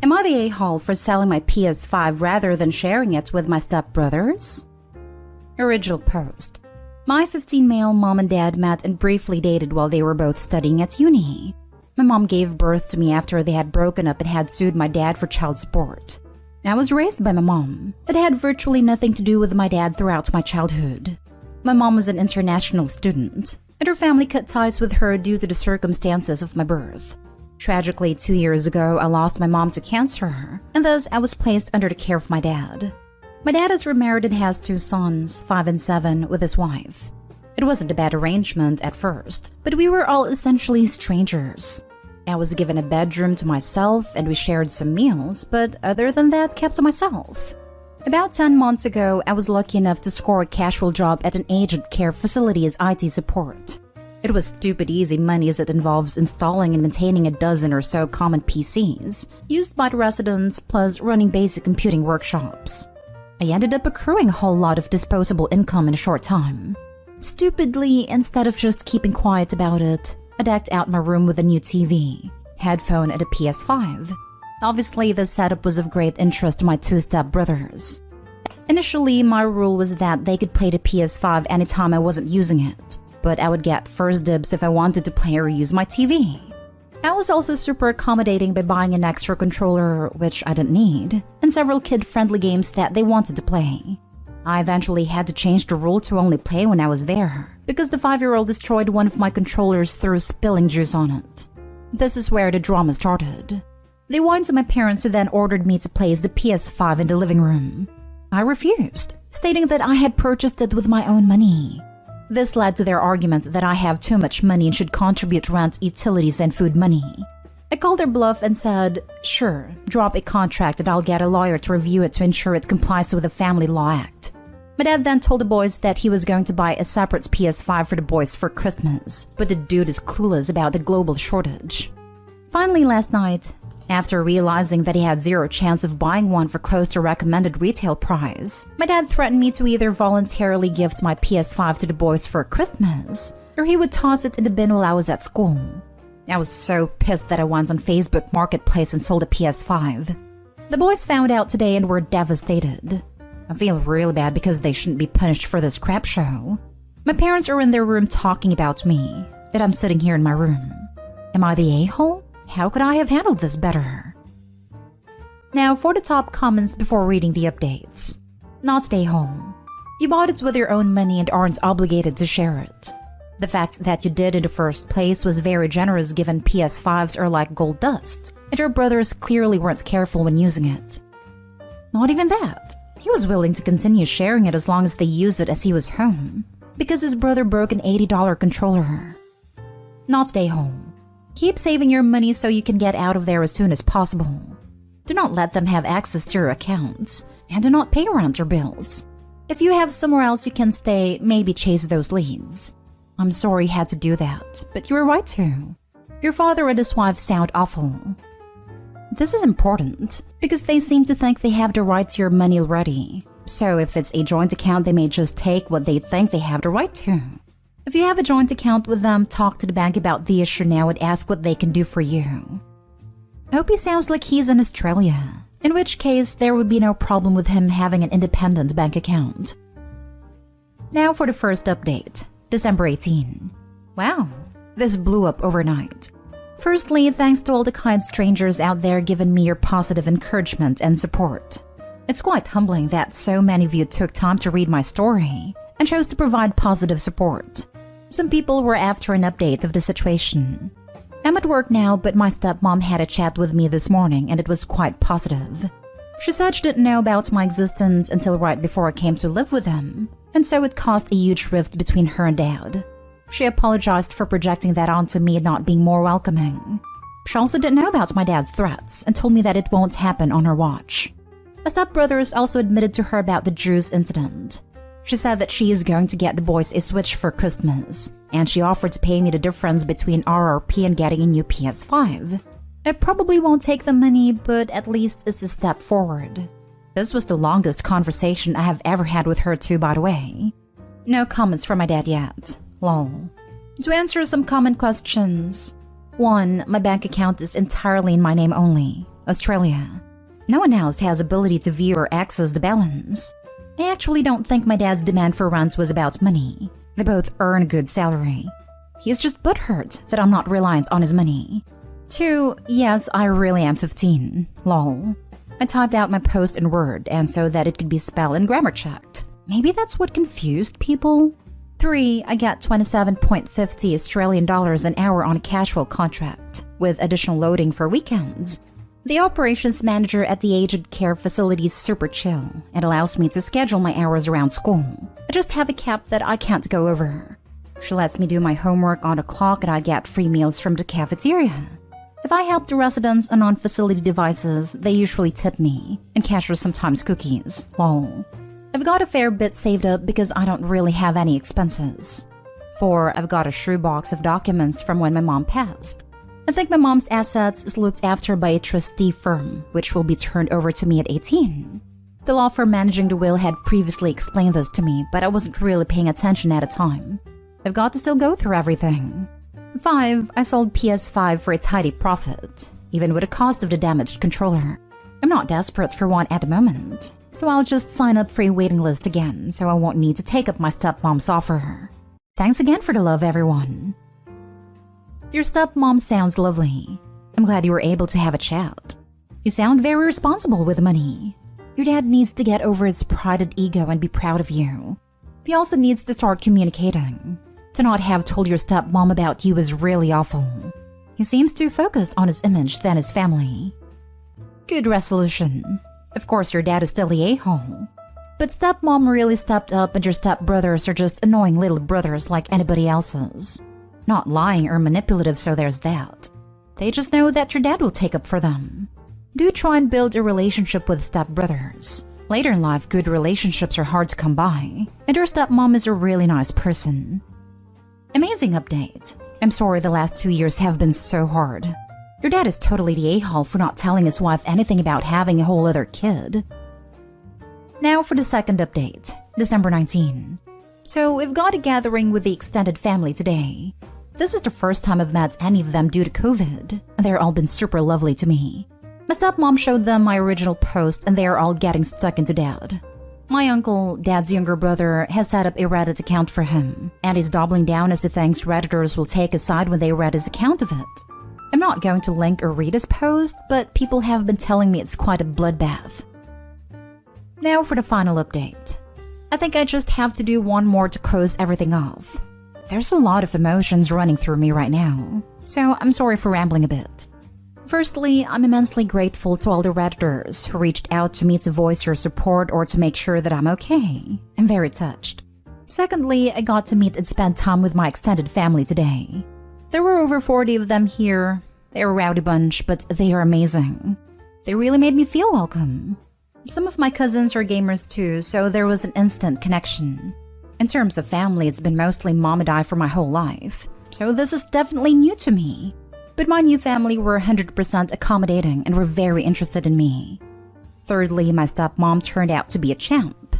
Am I the a-hole for selling my PS5 rather than sharing it with my stepbrothers? Original post. My 15-male mom and dad met and briefly dated while they were both studying at uni. My mom gave birth to me after they had broken up and had sued my dad for child support. I was raised by my mom, but had virtually nothing to do with my dad throughout my childhood. My mom was an international student, and her family cut ties with her due to the circumstances of my birth. Tragically, 2 years ago, I lost my mom to cancer, and thus I was placed under the care of my dad. My dad is remarried and has 2 sons, 5 and 7, with his wife. It wasn't a bad arrangement at first, but we were all essentially strangers. I was given a bedroom to myself and we shared some meals, but other than that, kept to myself. About 10 months ago, I was lucky enough to score a casual job at an aged care facility as IT support. It was stupid easy money as it involves installing and maintaining a dozen or so common PCs used by the residents, plus running basic computing workshops. I ended up accruing a whole lot of disposable income in a short time. Stupidly, instead of just keeping quiet about it, I decked out my room with a new TV, headphone, and a PS5. Obviously, the setup was of great interest to my 2 stepbrothers. Initially, my rule was that they could play the PS5 anytime I wasn't using it, but I would get first dibs if I wanted to play or use my TV. I was also super accommodating by buying an extra controller, which I didn't need, and several kid-friendly games that they wanted to play. I eventually had to change the rule to only play when I was there, because the 5-year-old destroyed one of my controllers through spilling juice on it. This is where the drama started. They whined to my parents, who then ordered me to place the PS5 in the living room. I refused, stating that I had purchased it with my own money. This led to their argument that I have too much money and should contribute rent, utilities, and food money. I called their bluff and said, sure, drop a contract and I'll get a lawyer to review it to ensure it complies with the Family Law Act. My dad then told the boys that he was going to buy a separate PS5 for the boys for Christmas, but the dude is clueless about the global shortage. Finally, last night, after realizing that he had zero chance of buying one for close to recommended retail price, my dad threatened me to either voluntarily gift my PS5 to the boys for Christmas, or he would toss it in the bin while I was at school. I was so pissed that I went on Facebook Marketplace and sold a PS5. The boys found out today and were devastated. I feel real bad because they shouldn't be punished for this crap show. My parents are in their room talking about me, and I'm sitting here in my room. Am I the a-hole? How could I have handled this better? Now for the top comments before reading the updates. Not stay home. You bought it with your own money and aren't obligated to share it. The fact that you did in the first place was very generous given PS5s are like gold dust, and your brothers clearly weren't careful when using it. Not even that. He was willing to continue sharing it as long as they used it as he was home, because his brother broke an $80 controller. Not stay home. Keep saving your money so you can get out of there as soon as possible. Do not let them have access to your accounts, and do not pay rent or bills. If you have somewhere else you can stay, maybe chase those leads. I'm sorry you had to do that, but you were right to. Your father and his wife sound awful. This is important, because they seem to think they have the right to your money already. So if it's a joint account, they may just take what they think they have the right to. If you have a joint account with them, talk to the bank about the issue now and ask what they can do for you. I hope he sounds like he's in Australia, in which case there would be no problem with him having an independent bank account. Now for the first update, December 18. Wow, this blew up overnight. Firstly, thanks to all the kind strangers out there giving me your positive encouragement and support. It's quite humbling that so many of you took time to read my story and chose to provide positive support. Some people were after an update of the situation. I'm at work now, but my stepmom had a chat with me this morning and it was quite positive. She said she didn't know about my existence until right before I came to live with them, and so it caused a huge rift between her and Dad. She apologized for projecting that onto me and not being more welcoming. She also didn't know about my dad's threats and told me that it won't happen on her watch. My stepbrothers also admitted to her about the juice incident. She said that she is going to get the boys a Switch for Christmas, and she offered to pay me the difference between RRP and getting a new PS5. I probably won't take the money, but at least it's a step forward. This was the longest conversation I have ever had with her too, by the way. No comments from my dad yet. Lol. To answer some common questions. 1. My bank account is entirely in my name only. Australia. No one else has ability to view or access the balance. I actually don't think my dad's demand for rent was about money. They both earn a good salary. He's just butthurt that I'm not reliant on his money. 2. Yes, I really am 15. Lol. I typed out my post in Word and so that it could be spell and grammar checked. Maybe that's what confused people? 3. I got 27.50 Australian dollars an hour on a casual contract, with additional loading for weekends. The operations manager at the aged care facility is super chill and allows me to schedule my hours around school. I just have a cap that I can't go over. She lets me do my homework on the clock and I get free meals from the cafeteria. If I help the residents on non-facility devices, they usually tip me, and cashiers sometimes cookies. Lol. I've got a fair bit saved up because I don't really have any expenses. 4. I've got a shoebox of documents from when my mom passed. I think my mom's assets is looked after by a trustee firm, which will be turned over to me at 18. The law firm managing the will had previously explained this to me, but I wasn't really paying attention at the time. I've got to still go through everything. 5. I sold PS5 for a tidy profit, even with the cost of the damaged controller. I'm not desperate for one at the moment, so I'll just sign up for a waiting list again so I won't need to take up my stepmom's offer. Thanks again for the love, everyone. Your stepmom sounds lovely. I'm glad you were able to have a chat. You sound very responsible with money. Your dad needs to get over his pride and ego and be proud of you. He also needs to start communicating. To not have told your stepmom about you is really awful. He seems too focused on his image than his family. Good resolution. Of course, your dad is still the a-hole. But stepmom really stepped up and your stepbrothers are just annoying little brothers like anybody else's. Not lying or manipulative, so there's that. They just know that your dad will take up for them. Do try and build a relationship with stepbrothers. Later in life, good relationships are hard to come by, and your stepmom is a really nice person. Amazing update. I'm sorry the last 2 years have been so hard. Your dad is totally the a-hole for not telling his wife anything about having a whole other kid. Now for the second update, December 19. So we've got a gathering with the extended family today. This is the first time I've met any of them due to COVID, and they've all been super lovely to me. My stepmom showed them my original post and they are all getting stuck into dad. My uncle, dad's younger brother, has set up a Reddit account for him, and he's doubling down as he thinks Redditors will take his side when they read his account of it. I'm not going to link or read his post, but people have been telling me it's quite a bloodbath. Now for the final update. I think I just have to do one more to close everything off. There's a lot of emotions running through me right now, so I'm sorry for rambling a bit. Firstly, I'm immensely grateful to all the Redditors who reached out to me to voice your support or to make sure that I'm okay. I'm very touched. Secondly, I got to meet and spend time with my extended family today. There were over 40 of them here. They're a rowdy bunch, but they are amazing. They really made me feel welcome. Some of my cousins are gamers too, so there was an instant connection. In terms of family, it's been mostly mom and I for my whole life, so this is definitely new to me. But my new family were 100% accommodating and were very interested in me. Thirdly, my stepmom turned out to be a champ.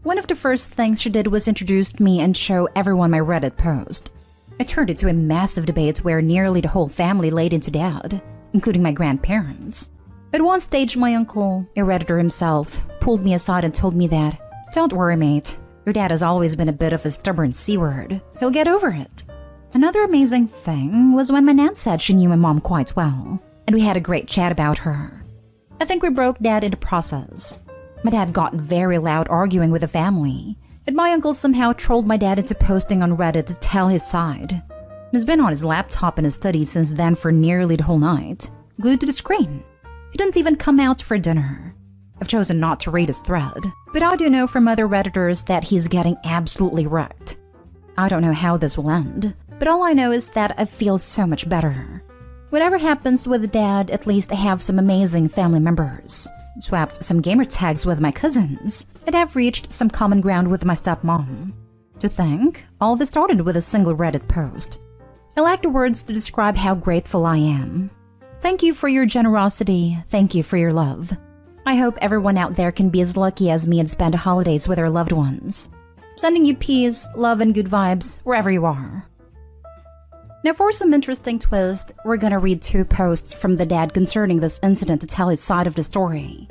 One of the first things she did was introduce me and show everyone my Reddit post. It turned into a massive debate where nearly the whole family laid into dad, including my grandparents. At one stage, my uncle, a Redditor himself, pulled me aside and told me that, "Don't worry, mate. Your dad has always been a bit of a stubborn C-word. He'll get over it." Another amazing thing was when my nan said she knew my mom quite well, and we had a great chat about her. I think we broke dad in the process. My dad got very loud arguing with the family, and my uncle somehow trolled my dad into posting on Reddit to tell his side. He's been on his laptop in his study since then for nearly the whole night, glued to the screen. He didn't even come out for dinner. I've chosen not to read his thread, but I do know from other Redditors that he's getting absolutely wrecked. I don't know how this will end, but all I know is that I feel so much better. Whatever happens with Dad, at least I have some amazing family members. Swapped some gamer tags with my cousins, and have reached some common ground with my stepmom. To think, all this started with a single Reddit post. I lack the words to describe how grateful I am. Thank you for your generosity, thank you for your love. I hope everyone out there can be as lucky as me and spend the holidays with their loved ones. Sending you peace, love, and good vibes wherever you are. Now for some interesting twist, we're gonna read 2 posts from the dad concerning this incident to tell his side of the story.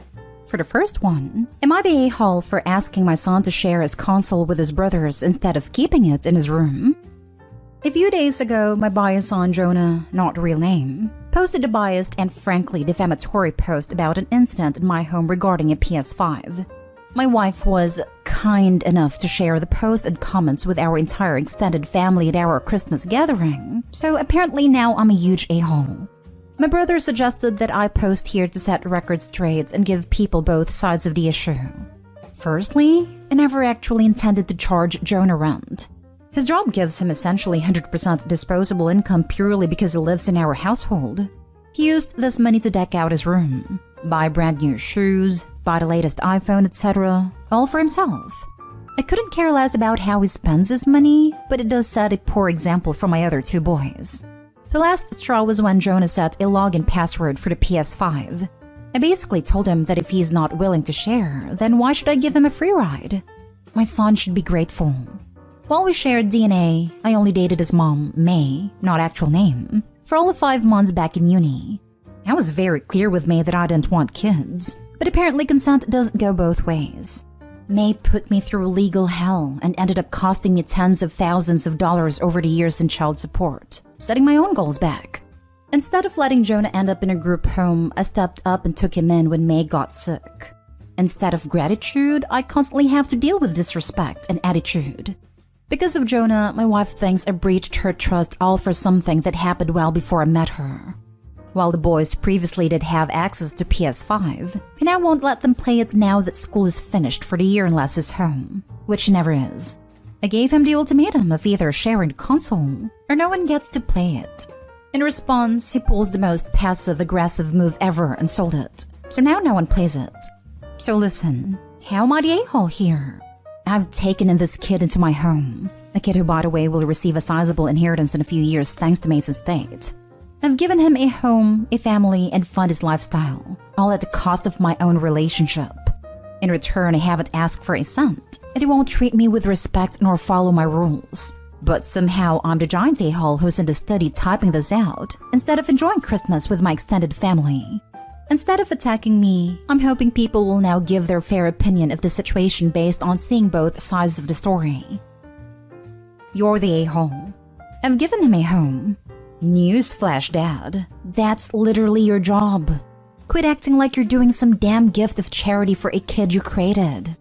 For the first one, am I the a-hole for asking my son to share his console with his brothers instead of keeping it in his room? A few days ago, my bias son Jonah, not real name, posted a biased and frankly defamatory post about an incident in my home regarding a PS5. My wife was kind enough to share the post and comments with our entire extended family at our Christmas gathering, so apparently now I'm a huge a-hole. My brother suggested that I post here to set records straight and give people both sides of the issue. Firstly, I never actually intended to charge Jonah rent. His job gives him essentially 100% disposable income purely because he lives in our household. He used this money to deck out his room, buy brand new shoes, buy the latest iPhone, etc., all for himself. I couldn't care less about how he spends his money, but it does set a poor example for my other 2 boys. The last straw was when Jonah set a login password for the PS5. I basically told him that if he's not willing to share, then why should I give him a free ride? My son should be grateful. While we shared DNA, I only dated his mom, May, not actual name, for all of 5 months back in uni. I was very clear with May that I didn't want kids, but apparently consent doesn't go both ways. May put me through legal hell and ended up costing me tens of thousands of dollars over the years in child support, setting my own goals back. Instead of letting Jonah end up in a group home, I stepped up and took him in when May got sick. Instead of gratitude, I constantly have to deal with disrespect and attitude. Because of Jonah, my wife thinks I breached her trust all for something that happened well before I met her. While the boys previously did have access to PS5, I now won't let them play it now that school is finished for the year unless he's home, which he never is. I gave him the ultimatum of either sharing the console or no one gets to play it. In response, he pulls the most passive-aggressive move ever and sold it, so now no one plays it. So listen, how am I the a-hole here? I've taken in this kid into my home, a kid who by the way will receive a sizable inheritance in a few years thanks to Mason's estate. I've given him a home, a family, and fund his lifestyle, all at the cost of my own relationship. In return, I haven't asked for a cent, and he won't treat me with respect nor follow my rules. But somehow I'm the giant a-hole who's in the study typing this out, instead of enjoying Christmas with my extended family. Instead of attacking me, I'm hoping people will now give their fair opinion of the situation based on seeing both sides of the story. You're the a-hole. I've given him a home. Newsflash, Dad. That's literally your job. Quit acting like you're doing some damn gift of charity for a kid you created.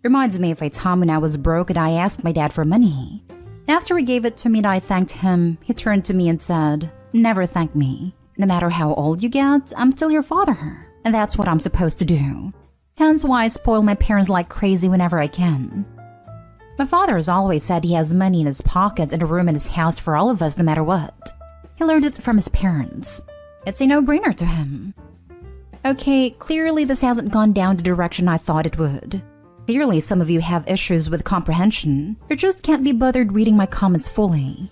Reminds me of a time when I was broke and I asked my dad for money. After he gave it to me and I thanked him, he turned to me and said, "Never thank me. No matter how old you get, I'm still your father, and that's what I'm supposed to do. Hence why I spoil my parents like crazy whenever I can." My father has always said he has money in his pocket and a room in his house for all of us no matter what. He learned it from his parents. It's a no-brainer to him. Okay, clearly this hasn't gone down the direction I thought it would. Clearly some of you have issues with comprehension, or just can't be bothered reading my comments fully.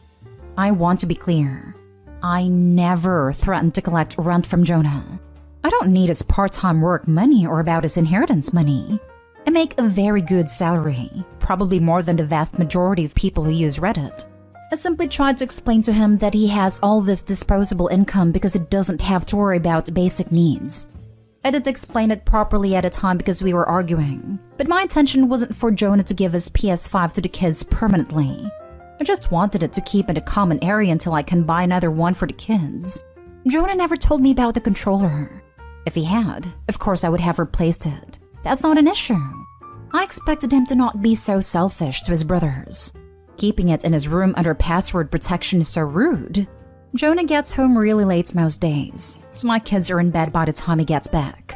I want to be clear. I never threatened to collect rent from Jonah. I don't need his part-time work money or about his inheritance money. I make a very good salary, probably more than the vast majority of people who use Reddit. I simply tried to explain to him that he has all this disposable income because he doesn't have to worry about basic needs. I didn't explain it properly at the time because we were arguing, but my intention wasn't for Jonah to give his PS5 to the kids permanently. I just wanted it to keep in a common area until I can buy another one for the kids. Jonah never told me about the controller. If he had, of course I would have replaced it. That's not an issue. I expected him to not be so selfish to his brothers. Keeping it in his room under password protection is so rude. Jonah gets home really late most days, so my kids are in bed by the time he gets back.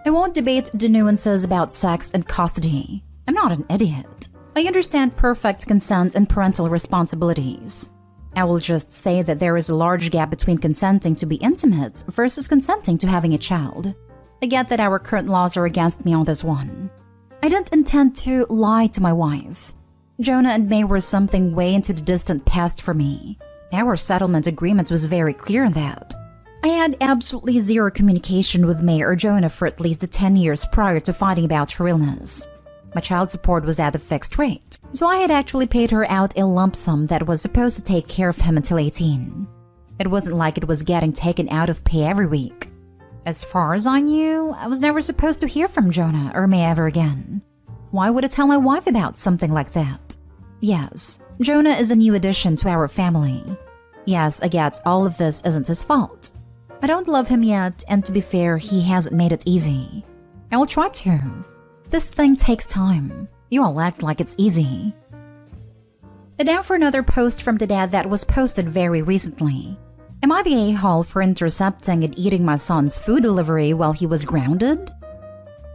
I won't debate the nuances about sex and custody. I'm not an idiot. I understand perfect consent and parental responsibilities. I will just say that there is a large gap between consenting to be intimate versus consenting to having a child. I get that our current laws are against me on this one. I didn't intend to lie to my wife. Jonah and May were something way into the distant past for me. Our settlement agreement was very clear in that. I had absolutely zero communication with May or Jonah for at least the 10 years prior to finding about her illness. My child support was at a fixed rate, so I had actually paid her out a lump sum that was supposed to take care of him until 18. It wasn't like it was getting taken out of pay every week. As far as I knew, I was never supposed to hear from Jonah or May ever again. Why would I tell my wife about something like that? Yes, Jonah is a new addition to our family. Yes, I get all of this isn't his fault. I don't love him yet, and to be fair, he hasn't made it easy. I will try to. This thing takes time. You all act like it's easy. And now for another post from the dad that was posted very recently. Am I the a-hole for intercepting and eating my son's food delivery while he was grounded?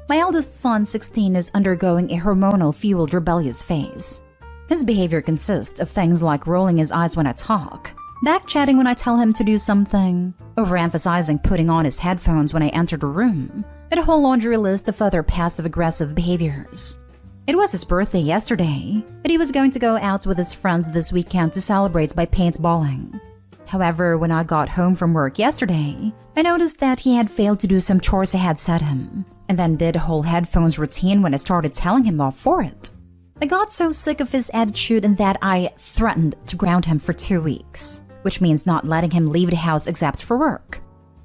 My eldest son, 16, is undergoing a hormonal-fueled rebellious phase. His behavior consists of things like rolling his eyes when I talk, back-chatting when I tell him to do something, overemphasizing putting on his headphones when I enter the room, and a whole laundry list of other passive-aggressive behaviors. It was his birthday yesterday, and he was going to go out with his friends this weekend to celebrate by paintballing. However, when I got home from work yesterday, I noticed that he had failed to do some chores I had set him, and then did a whole headphones routine when I started telling him off for it. I got so sick of his attitude and that I threatened to ground him for 2 weeks, which means not letting him leave the house except for work.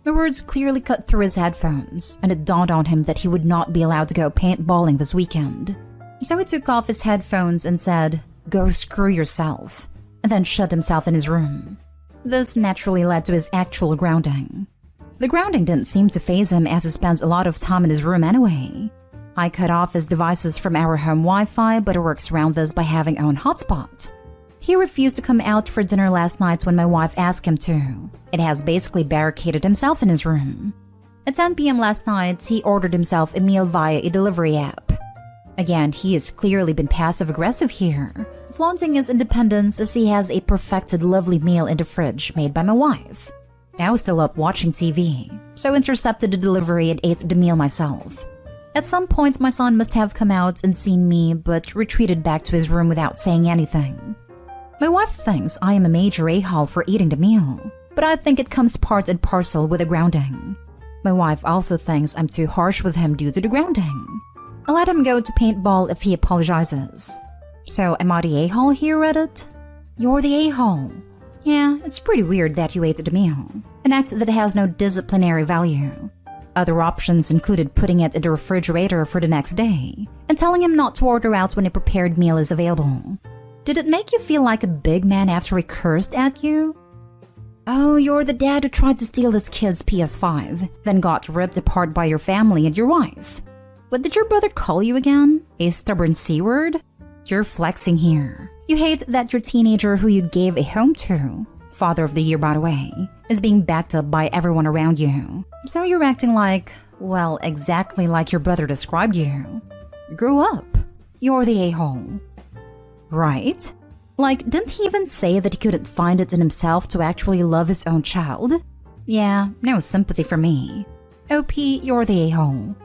My words clearly cut through his headphones, and it dawned on him that he would not be allowed to go paintballing this weekend. So he took off his headphones and said, "Go screw yourself," and then shut himself in his room. This naturally led to his actual grounding. The grounding didn't seem to faze him as he spends a lot of time in his room anyway. I cut off his devices from our home Wi-Fi, but it works around this by having own hotspot. He refused to come out for dinner last night when my wife asked him to. It has basically barricaded himself in his room. At 10 p.m. last night, he ordered himself a meal via a delivery app. Again, he has clearly been passive-aggressive here, flaunting his independence as he has a perfected lovely meal in the fridge made by my wife. I was still up watching TV, so intercepted the delivery and ate the meal myself. At some point, my son must have come out and seen me, but retreated back to his room without saying anything. My wife thinks I am a major a-hole for eating the meal, but I think it comes part and parcel with the grounding. My wife also thinks I'm too harsh with him due to the grounding. I let him go to paintball if he apologizes. So am I the a-hole here, Reddit? You're the a-hole. Yeah, it's pretty weird that you ate the meal, an act that has no disciplinary value. Other options included putting it in the refrigerator for the next day and telling him not to order out when a prepared meal is available. Did it make you feel like a big man after he cursed at you? Oh, you're the dad who tried to steal his kid's PS5, then got ripped apart by your family and your wife. What did your brother call you again? A stubborn C-word? You're flexing here. You hate that your teenager who you gave a home to, father of the year by the way, is being backed up by everyone around you. So you're acting like, well, exactly like your brother described you. Grow up. You're the a-hole. Right? Like, didn't he even say that he couldn't find it in himself to actually love his own child? Yeah, no sympathy for me. OP, you're the a-hole.